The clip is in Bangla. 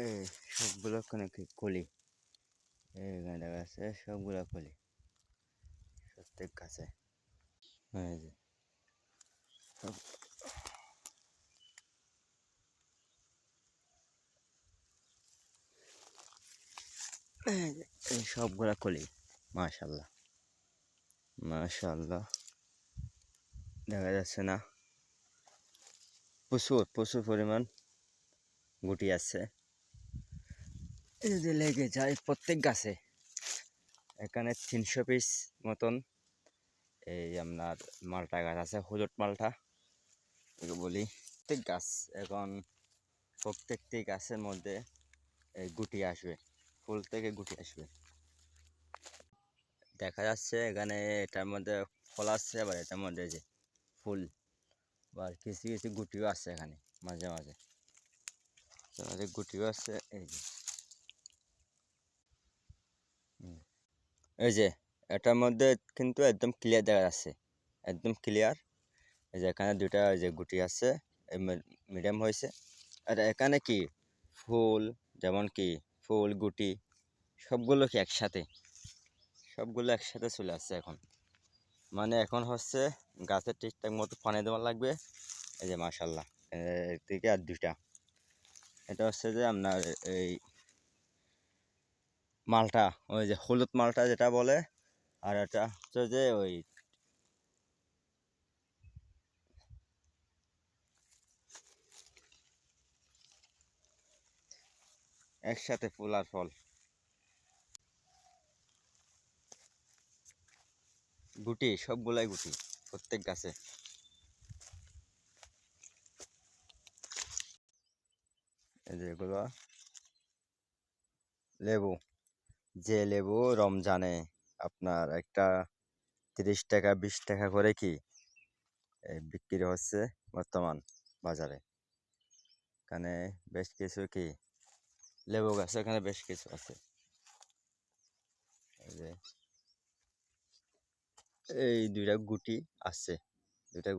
এই সবগুলো কলি এখানে দেখা যাচ্ছে সবগুলো কলি প্রত্যেক গাছে। এই যে সব এই সবগুলা কলি। মাশাল্লাহ মাশাল্লাহ, দেখা যাচ্ছে না, প্রচুর প্রচুর পরিমাণ গুটি আছে। এই যে লেগে যায় প্রত্যেক গাছে। এখানে 300 পিস মতন এই আপনার মালটা গাছ আছে, হলুদ মালটা এগুলো বলি। প্রত্যেক গাছ এখন প্রত্যেকটি গাছের মধ্যে এই গুটি আসবে, ফুল থেকে গুটি আসবে। দেখা যাচ্ছে এখানে এটার মধ্যে ফল আসছে, আবার এটার মধ্যে যে ফুল বা কিছু কিছু গুটিও আছে এখানে মাঝে মাঝে মাঝে গুটিও আছে। এই যে এই যে এটার মধ্যে কিন্তু একদম ক্লিয়ার দেখা যাচ্ছে, একদম ক্লিয়ার। এই যে এখানে দুইটা যে গুটি আছে, মিডিয়াম হয়েছে। আর এখানে কি ফুল, যেমন কি ফুল গুটি সবগুলো কি একসাথে, সবগুলো একসাথে চলে আসছে এখন। মানে এখন হচ্ছে গাছের ঠিকঠাক মতো পানি দেওয়া লাগবে। এই যে মাশাল্লাহ, থেকে আর দুইটা, এটা হচ্ছে যে আপনার এই মালটা, ওই যে হলুদ মালটা যেটা বলে। আর এটা হচ্ছে যে ওই একসাথে ফুল আর ফল, গুটি সবগুলাই গুটি প্রত্যেক গাছে। এই যে এগুলো লেবু, যে লেবু রমজানে আপনার একটা 30 টাকা 20 টাকা করে কি বিক্রি হচ্ছে বর্তমান বাজারে। এখানে বেশ কিছু কি লেবু গাছ এখানে বেশ কিছু আছে। এই যে এই দুইটা গুটি আছে, দুইটা